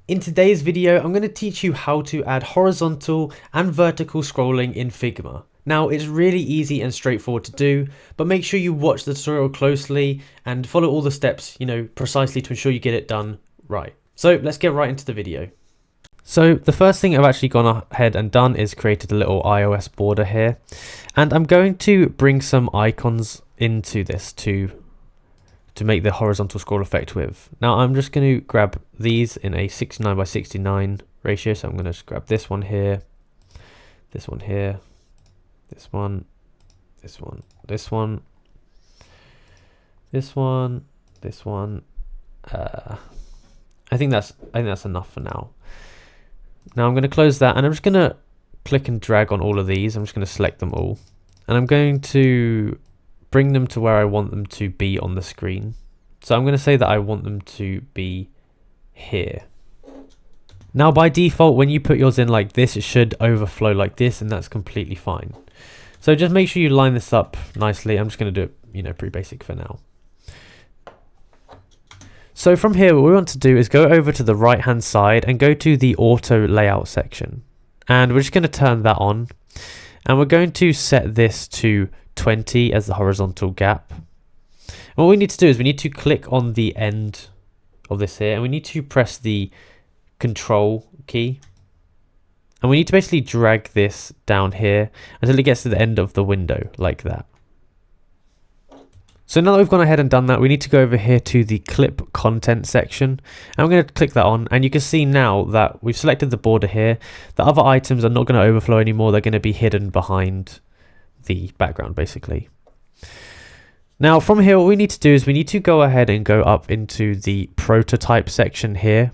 In today's video, I'm going to teach you how to add horizontal and vertical scrolling in Figma. Now, it's really easy and straightforward to do, but make sure you watch the tutorial closely and follow all the steps, precisely to ensure you get it done right. So let's get right into the video. So the first thing I've actually gone ahead and done is created a little iOS border here, and I'm going to bring some icons into this to make the horizontal scroll effect with. Now I'm just going to grab these in a 69 by 69 ratio, so I'm going to just grab this one here, this one here, this one, this one, this one, this one, this one. I think that's enough for now. Now I'm going to close that, and I'm just going to click and drag on all of these. I'm just going to select them all, and I'm going to bring them to where I want them to be on the screen. So I'm going to say that I want them to be here. Now by default, when you put yours in like this, it should overflow like this, and that's completely fine. So just make sure you line this up nicely. I'm just going to do it, pretty basic for now. So from here, what we want to do is go over to the right hand side and go to the auto layout section, and we're just going to turn that on, and we're going to set this to 20 as the horizontal gap. And what we need to do is we need to click on the end of this here, and we need to press the control key, and we need to basically drag this down here until it gets to the end of the window like that. So now that we've gone ahead and done that, we need to go over here to the clip content section, and I'm going to click that on, and you can see now that we've selected the border here. The other items are not going to overflow anymore. They're going to be hidden behind the background basically. Now from here, what we need to do is we need to go ahead and go up into the prototype section here,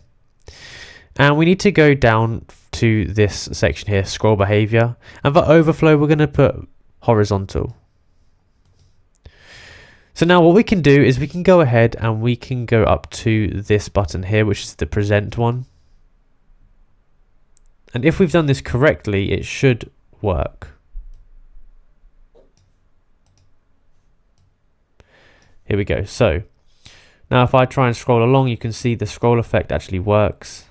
and we need to go down to this section here, scroll behavior, and for overflow we're going to put horizontal. So now what we can do is we can go ahead and we can go up to this button here, which is the present one, and if we've done this correctly, it should work. Here we go. So now if I try and scroll along, you can see the scroll effect actually works,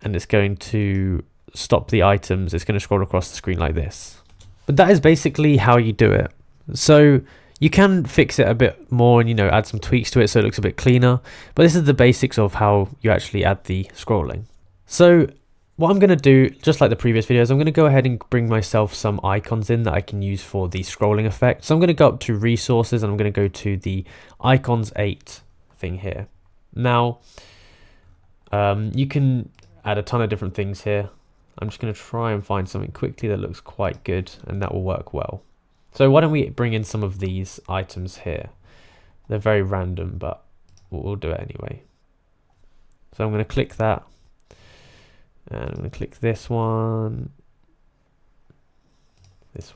and it's going to stop the items. It's going to scroll across the screen like this. But that is basically how you do it. So you can fix it a bit more and add some tweaks to it so it looks a bit cleaner, but this is the basics of how you actually add the scrolling. So what I'm going to do, just like the previous videos, I'm going to go ahead and bring myself some icons in that I can use for the scrolling effect. So I'm going to go up to resources, and I'm going to go to the icons 8 thing here. Now you can add a ton of different things here. I'm just going to try and find something quickly that looks quite good, and that will work well. So why don't we bring in some of these items here? They're very random, but we'll do it anyway. So I'm going to click that, and I'm going to click this one, and this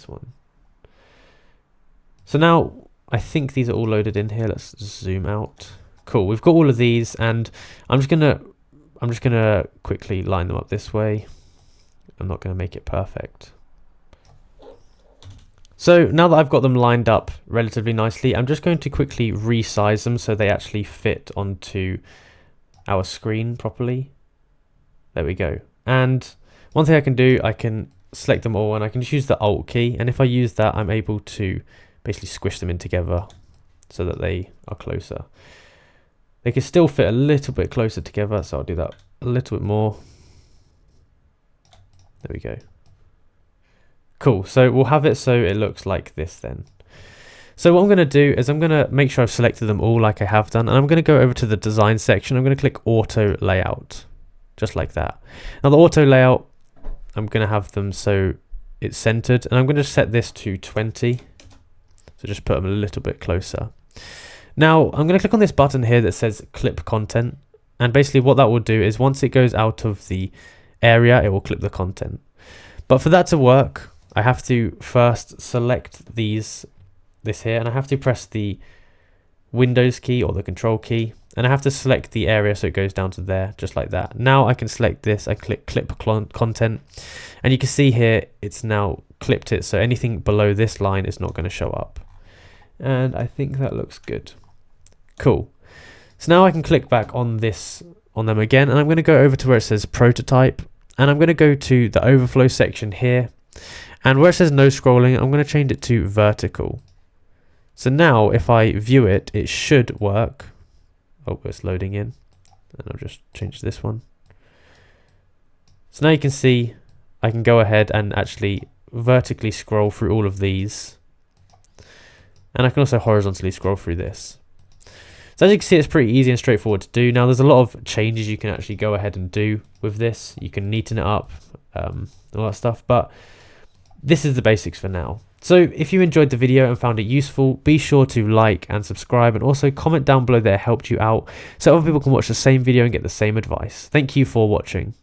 one. So now I think these are all loaded in here. Let's just zoom out. Cool, we've got all of these, and I'm just gonna quickly line them up this way. I'm not gonna make it perfect. So now that I've got them lined up relatively nicely, I'm just going to quickly resize them so they actually fit onto our screen properly. There we go. And one thing I can do, I can select them all, and I can just use the Alt key, and if I use that, I'm able to basically squish them in together so that they are closer. They can still fit a little bit closer together, so I'll do that a little bit more. There we go. Cool, so we'll have it so it looks like this then. So what I'm going to do is I'm going to make sure I've selected them all like I have done, and I'm going to go over to the design section. I'm going to click auto layout, just like that. Now the auto layout, I'm going to have them so it's centered, and I'm going to set this to 20. So just put them a little bit closer. Now I'm going to click on this button here that says clip content, and basically what that will do is once it goes out of the area, it will clip the content. But for that to work, I have to first select this here, and I have to press the Windows key or the control key, and I have to select the area so it goes down to there, just like that. Now I can select this, I click clip content, and you can see here it's now clipped it, so anything below this line is not going to show up. And I think that looks good. Cool. So now I can click back on them again, and I'm going to go over to where it says prototype, and I'm going to go to the overflow section here, and where it says no scrolling, I'm going to change it to vertical. So now if I view it, it should work. Oh, it's loading in, and I'll just change this one. So now you can see I can go ahead and actually vertically scroll through all of these, and I can also horizontally scroll through this. So as you can see, it's pretty easy and straightforward to do. Now there's a lot of changes you can actually go ahead and do with this. You can neaten it up, all that stuff, but this is the basics for now. So if you enjoyed the video and found it useful, be sure to like and subscribe, and also comment down below that it helped you out so other people can watch the same video and get the same advice. Thank you for watching.